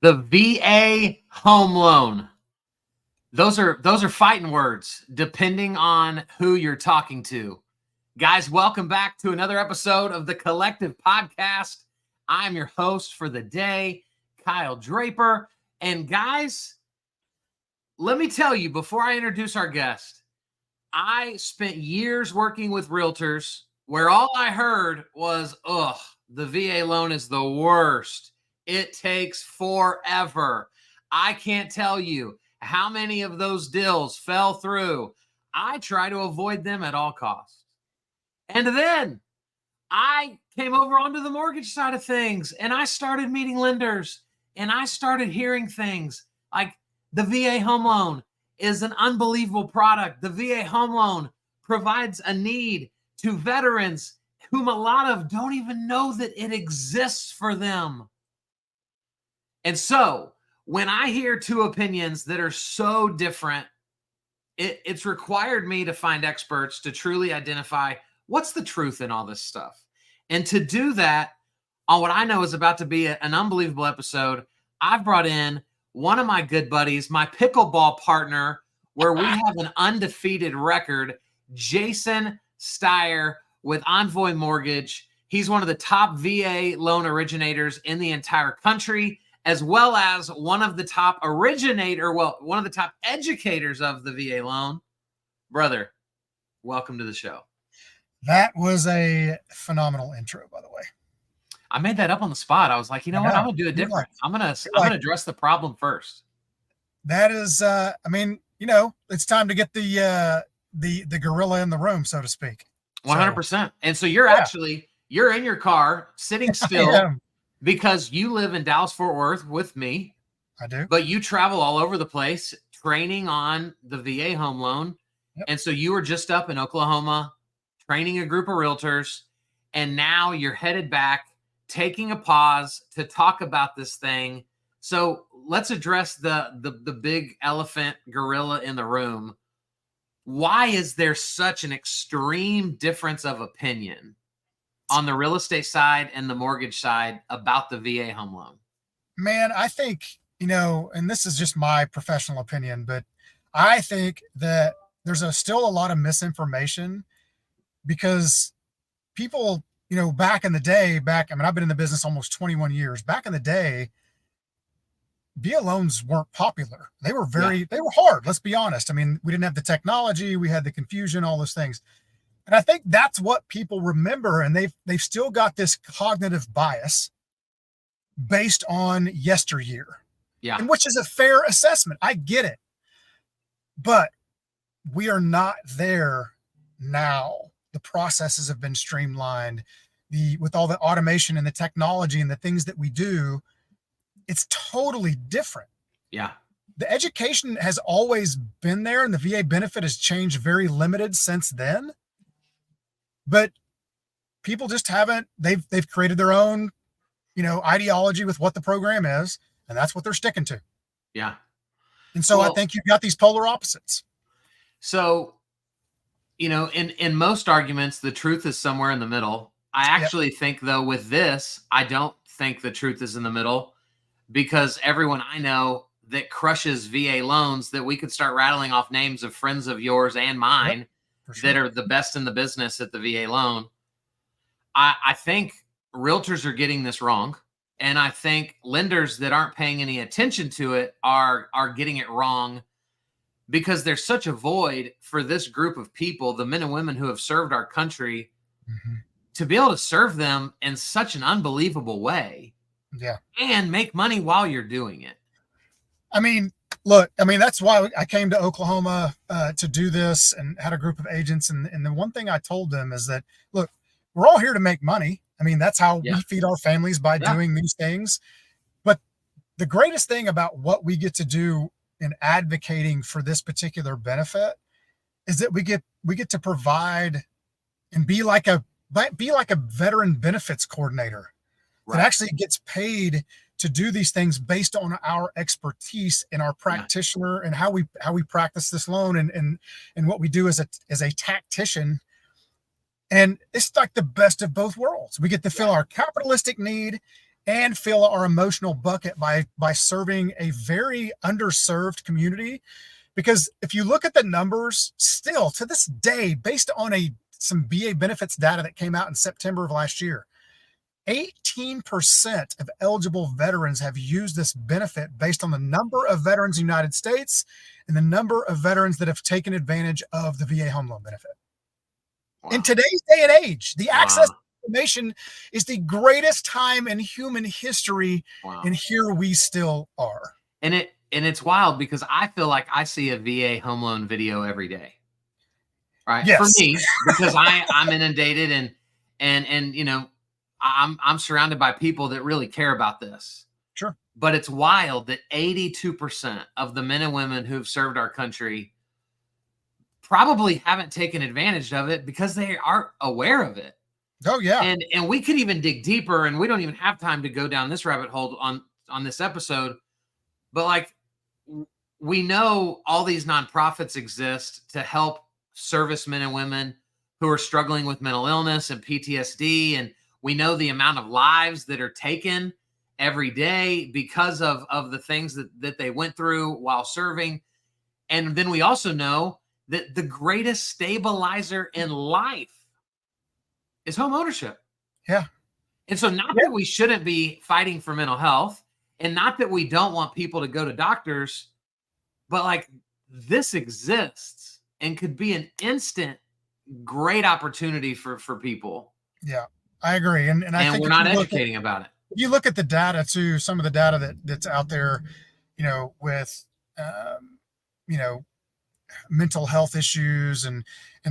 The VA home loan. Those are fighting words depending on who you're talking to. Guys, welcome back to another episode of the Collective Podcast. I'm your host for the day, Kyle Draper. And guys, let me tell you, before I introduce our guest, I spent years working with realtors where all I heard was, the VA loan is the worst. It takes forever. I can't tell you how many of those deals fell through. I try to avoid them at all costs. And then I came over onto the mortgage side of things, and I started meeting lenders, and I started hearing things like the VA home loan is an unbelievable product. The VA home loan provides a need to veterans whom a lot of don't even know that it exists for them. And so when I hear two opinions that are so different, it's required me to find experts to truly identify what's the truth in all this stuff. And to do that on what I know is about to be an unbelievable episode, I've brought in one of my good buddies, my pickleball partner, where we have an undefeated record, Jason Stier with Envoy Mortgage. He's one of the top VA loan originators in the entire country, as well as one of the top one of the top educators of the VA loan. Brother, welcome to the show. That was a phenomenal intro, by the way. I made that up on the spot. I was like, what? I'm going to do it different. I'm going to address the problem first. That is, it's time to get the gorilla in the room, so to speak. 100%. And so you're in your car sitting still because you live in Dallas, Fort Worth with me. I do. But you travel all over the place training on the VA home loan. Yep. And so you were just up in Oklahoma training a group of realtors, and now you're headed back, taking a pause to talk about this thing. So let's address the big elephant gorilla in the room. Why is there such an extreme difference of opinion on the real estate side and the mortgage side about the VA home loan? Man, I think, and this is just my professional opinion, but I think that there's still a lot of misinformation because people, back in the day, I've been in the business almost 21 years. Back in the day, VA loans weren't popular. They were they were hard. Let's be honest. I mean, we didn't have the technology, we had the confusion, all those things. And I think that's what people remember. And they've still got this cognitive bias based on yesteryear. Yeah. And which is a fair assessment. I get it. But we are not there now. The processes have been streamlined. With all the automation and the technology and the things that we do, it's totally different. Yeah. The education has always been there, and the VA benefit has changed very limited since then. But people just they've created their own, ideology with what the program is, and that's what they're sticking to. Yeah. And so I think you've got these polar opposites. So, in most arguments, the truth is somewhere in the middle. I actually think, though, with this, I don't think the truth is in the middle, because everyone I know that crushes VA loans, that we could start rattling off names of friends of yours and mine that are the best in the business at the VA loan. I think realtors are getting this wrong. And I think lenders that aren't paying any attention to it are getting it wrong, because there's such a void for this group of people, the men and women who have served our country, to be able to serve them in such an unbelievable way. Yeah. And make money while you're doing it. I mean, look, that's why I came to Oklahoma to do this and had a group of agents. And the one thing I told them is that, look, we're all here to make money. That's how we feed our families, by doing these things. But the greatest thing about what we get to do in advocating for this particular benefit is that we get to provide and be like a veteran benefits coordinator that actually gets paid to do these things based on our expertise and our practitioner and how we practice this loan and what we do as a tactician. And it's like the best of both worlds. We get to fill our capitalistic need, and fill our emotional bucket by serving a very underserved community. Because if you look at the numbers, still to this day, based on some VA benefits data that came out in September of last year, 18% of eligible veterans have used this benefit based on the number of veterans in the United States and the number of veterans that have taken advantage of the VA home loan benefit. Wow. In today's day and age, the access to information is the greatest time in human history, and here we still are. And it's wild because I feel like I see a VA home loan video every day, right? Yes. For me, because I'm inundated and you know, I'm surrounded by people that really care about this. Sure. But it's wild that 82% of the men and women who've served our country probably haven't taken advantage of it because they aren't aware of it. Oh yeah. And we could even dig deeper, and we don't even have time to go down this rabbit hole on this episode. But like, we know all these nonprofits exist to help servicemen and women who are struggling with mental illness and PTSD. And we know the amount of lives that are taken every day because of the things that they went through while serving. And then we also know that the greatest stabilizer in life is home ownership. Yeah. And so not that we shouldn't be fighting for mental health, and not that we don't want people to go to doctors, but like, this exists and could be an instant great opportunity for people. Yeah, I agree. And I think we're not educating about it. You look at the data too, some of the data that's out there, you know, with, you know, mental health issues and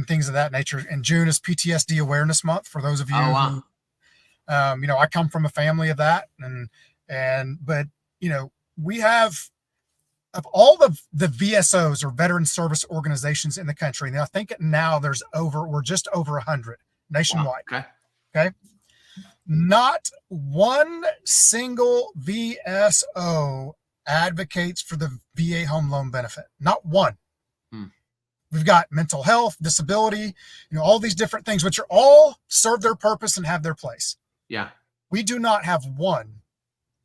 things of that nature. And June is PTSD Awareness Month for those of you who, you know, I come from a family of that, but you know, we have, of all the VSOs or veteran service organizations in the country, and I think now we're just over 100 nationwide. Wow. Okay. Not one single VSO advocates for the VA home loan benefit. Not one. We've got mental health, disability, you know, all these different things, which are all serve their purpose and have their place. Yeah. We do not have one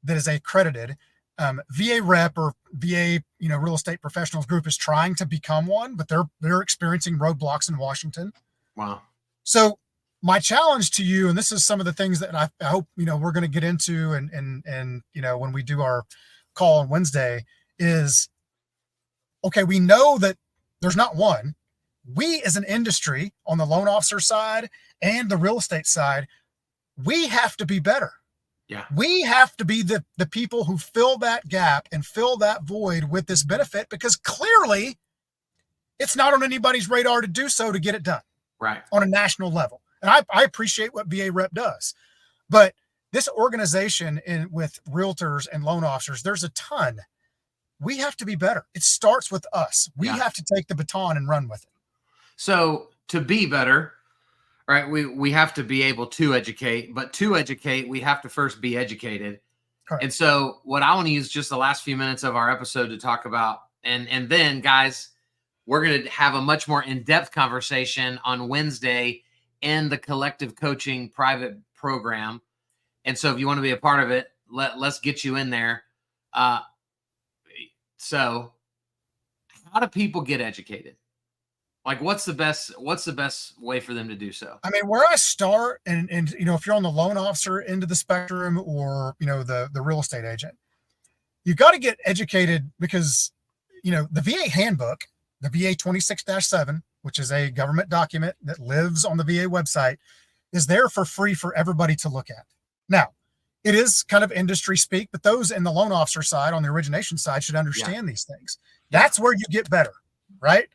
that is accredited. VA rep or VA, you know, real estate professionals group is trying to become one, but they're experiencing roadblocks in Washington. Wow. So my challenge to you, and this is some of the things that I hope, you know, we're going to get into and, you know, when we do our call on Wednesday is, okay, we know that there's not one. We as an industry on the loan officer side and the real estate side, we have to be better. Yeah. We have to be the people who fill that gap and fill that void with this benefit, because clearly it's not on anybody's radar to do so, to get it done right on a national level. And I appreciate what VA rep does, but this organization with realtors and loan officers, there's a ton. We have to be better. It starts with us. We have to take the baton and run with it. So to be better, right, we have to be able to educate, but to educate, we have to first be educated. Correct. And so what I want to use just the last few minutes of our episode to talk about, and then guys, we're going to have a much more in-depth conversation on Wednesday in the Collective Coaching private program. And so if you want to be a part of it, let's get you in there. So how do people get educated? Like, what's the best way for them to do so? I mean, where I start, and you know, if you're on the loan officer end of the spectrum, or, you know, the real estate agent, you got to get educated, because, you know, the VA handbook, the VA 26-7, which is a government document that lives on the VA website, is there for free for everybody to look at. Now, it is kind of industry speak, but those in the loan officer side, on the origination side, should understand these things. That's where you get better, right?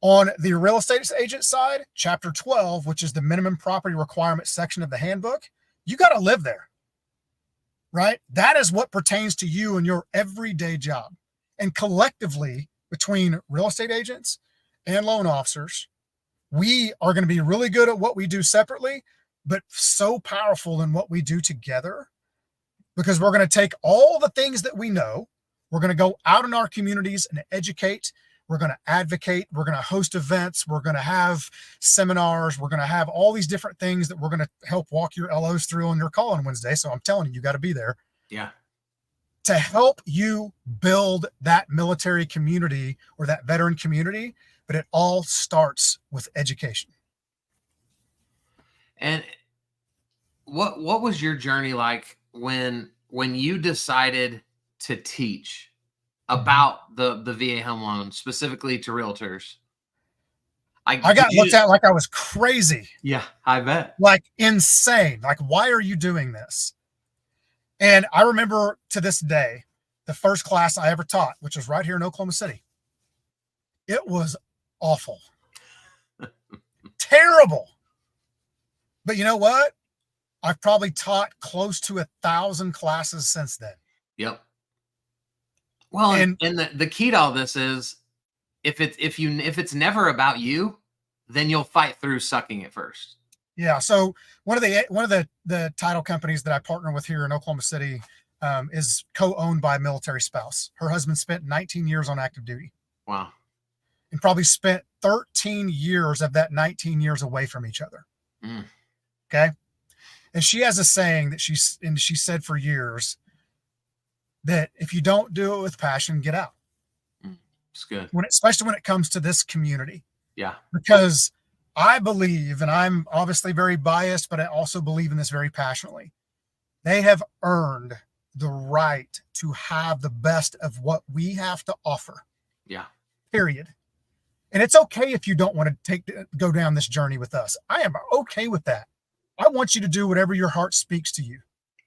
On the real estate agent side, chapter 12, which is the minimum property requirement section of the handbook, you got to live there, right? That is what pertains to you and your everyday job. And collectively, between real estate agents and loan officers, we are going to be really good at what we do separately, but so powerful in what we do together, because we're going to take all the things that we know, we're going to go out in our communities and educate, We're going to advocate. We're going to host events. We're going to have seminars. We're going to have all these different things that we're going to help walk your LOs through on your call on Wednesday. So I'm telling you, you got to be there. Yeah. To help you build that military community or that veteran community. But it all starts with education. And what was your journey like when you decided to teach about the VA home loan, specifically to realtors? I got looked at like I was crazy. Yeah, I bet. Like insane. Like, why are you doing this? And I remember to this day, the first class I ever taught, which was right here in Oklahoma City. It was awful. Terrible. But you know what? I've probably taught close to 1,000 classes since then. Yep. Well, and the key to all this is if it's never about you, then you'll fight through sucking at first. Yeah. So one of the title companies that I partner with here in Oklahoma City is co-owned by a military spouse. Her husband spent 19 years on active duty. Wow. And probably spent 13 years of that 19 years away from each other. Mm. Okay. And she has a saying that she said for years that if you don't do it with passion, get out. It's good. Especially when it comes to this community. Yeah. Because I believe, and I'm obviously very biased, but I also believe in this very passionately. They have earned the right to have the best of what we have to offer. Yeah. Period. And it's okay if you don't want to go down this journey with us. I am okay with that. I want you to do whatever your heart speaks to you.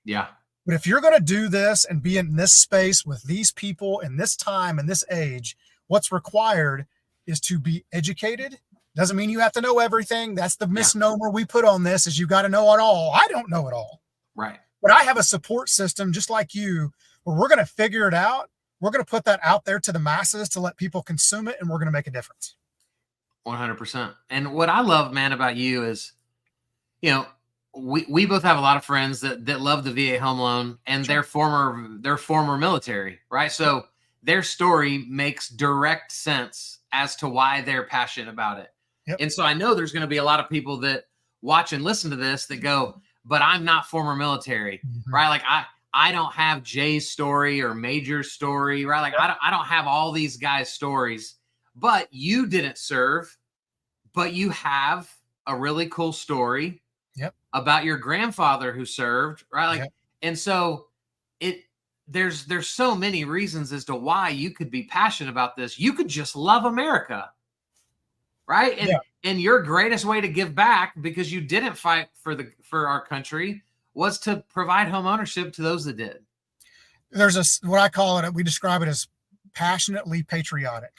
Yeah. But if you're going to do this and be in this space with these people in this time and this age, what's required is to be educated. Doesn't mean you have to know everything. That's the misnomer we put on this, is you got to know it all. I don't know it all. Right. But I have a support system just like you, where we're going to figure it out. We're going to put that out there to the masses to let people consume it, and we're going to make a difference. 100%. And what I love, man, about you is, you know, we both have a lot of friends that love the VA home loan, and they're former military, right? So their story makes direct sense as to why they're passionate about it. Yep. And so I know there's going to be a lot of people that watch and listen to this that go, but I'm not former military, right? Like I don't have Jay's story or Major's story, right? Like I don't have all these guys' stories, but you didn't serve, but you have a really cool story about your grandfather who served, right? Like, and so there's so many reasons as to why you could be passionate about this. You could just love America, right? And your greatest way to give back, because you didn't fight for our country, was to provide home ownership to those that did. There's what I call it, we describe it as passionately patriotic.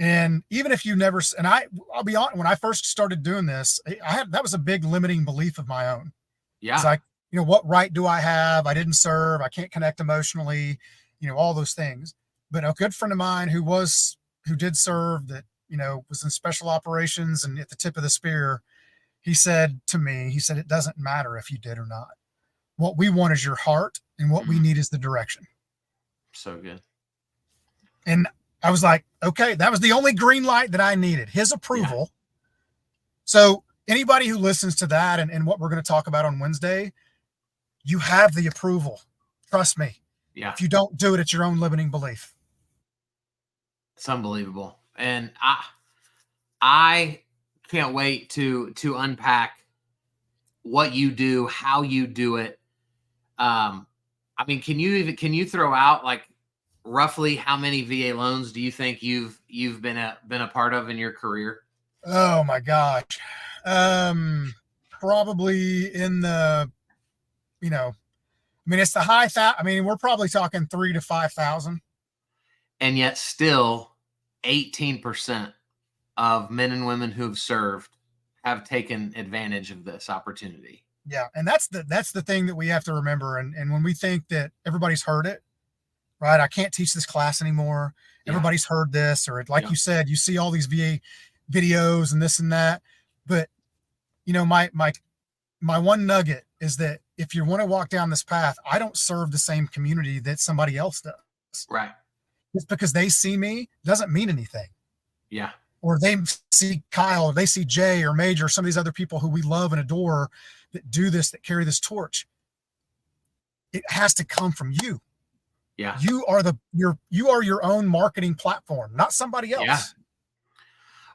And even if you never, and I'll be honest, when I first started doing this, that was a big limiting belief of my own. Yeah. It's like, what right do I have? I didn't serve. I can't connect emotionally, all those things. But a good friend of mine who did serve, that, was in special operations and at the tip of the spear, he said to me, it doesn't matter if you did or not. What we want is your heart, and what we need is the direction. So good. And I was like, okay, that was the only green light that I needed, his approval. Yeah. So anybody who listens to that and what we're going to talk about on Wednesday, you have the approval. Trust me. Yeah. If you don't do it, it's your own limiting belief. It's unbelievable. And I can't wait to unpack what you do, how you do it. I mean, can you throw out like roughly how many VA loans do you think you've been a part of in your career? Oh my gosh. Probably in the, it's the high we're probably talking 3,000 to 5,000. And yet still 18% of men and women who've served have taken advantage of this opportunity. Yeah. And that's the thing that we have to remember. And when we think that everybody's heard it, right? I can't teach this class anymore. Everybody's heard this, or like you said, you see all these VA videos and this and that. But my one nugget is that if you want to walk down this path, I don't serve the same community that somebody else does. Right. just because they see me doesn't mean anything. Yeah. Or they see Kyle, or they see Jay or Major, or some of these other people who we love and adore that do this, that carry this torch. It has to come from you. Yeah. You are your own marketing platform, not somebody else. Yeah.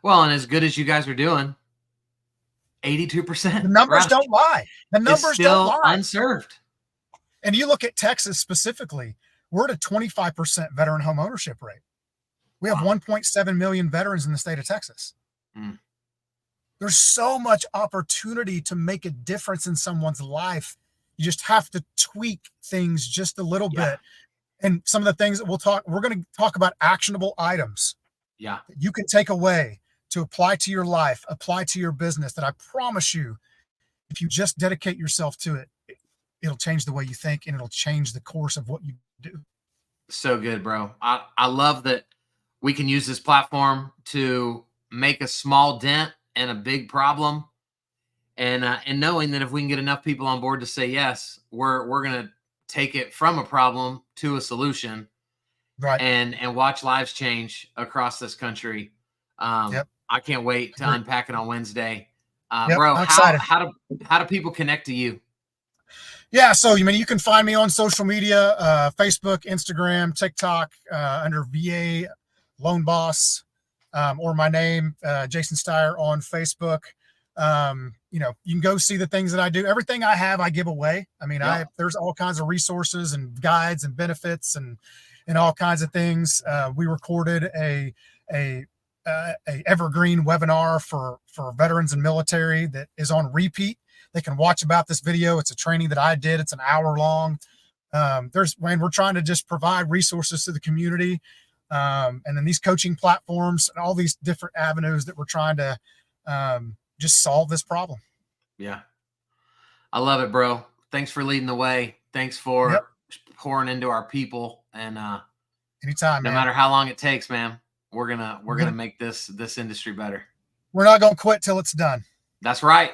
Well, and as good as you guys are doing, 82%. The numbers don't lie. The numbers don't lie. Unserved. And you look at Texas specifically, we're at a 25% veteran home ownership rate. We have 1.7 million veterans in the state of Texas. Mm. There's so much opportunity to make a difference in someone's life. You just have to tweak things just a little bit. And some of the things that we're going to talk about actionable items that you can take away to apply to your life, apply to your business, that I promise you, if you just dedicate yourself to it, it'll change the way you think, and it'll change the course of what you do. So good, bro. I love that we can use this platform to make a small dent in a big problem. And knowing that if we can get enough people on board to say yes, we're going to take it from a problem to a solution, right? And watch lives change across this country. I can't wait to unpack it on Wednesday. Bro, I'm excited. How do people connect to you? Yeah, so you can find me on social media, Facebook, Instagram, TikTok, under VA Loan Boss, or my name, Jason Stier, on Facebook. You can go see the things that I do. Everything I have, I give away. There's all kinds of resources and guides and benefits and all kinds of things. We recorded a evergreen webinar for veterans and military that is on repeat. They can watch about this video. It's a training that I did. It's an hour long. We're trying to just provide resources to the community. And then these coaching platforms and all these different avenues that we're trying to just solve this problem. Yeah. I love it, bro. Thanks for leading the way. Thanks for pouring into our people. And anytime, no matter how long it takes, man, we're gonna make this industry better. We're not gonna quit till it's done. That's right.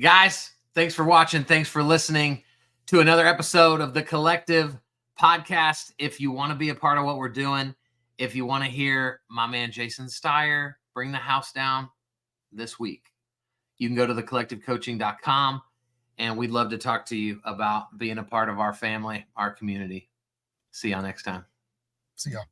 Guys, thanks for watching. Thanks for listening to another episode of the Collective Podcast. If you want to be a part of what we're doing, if you want to hear my man Jason Stier bring the house down this week, you can go to thecollectivecoaching.com, and we'd love to talk to you about being a part of our family, our community. See y'all next time. See y'all.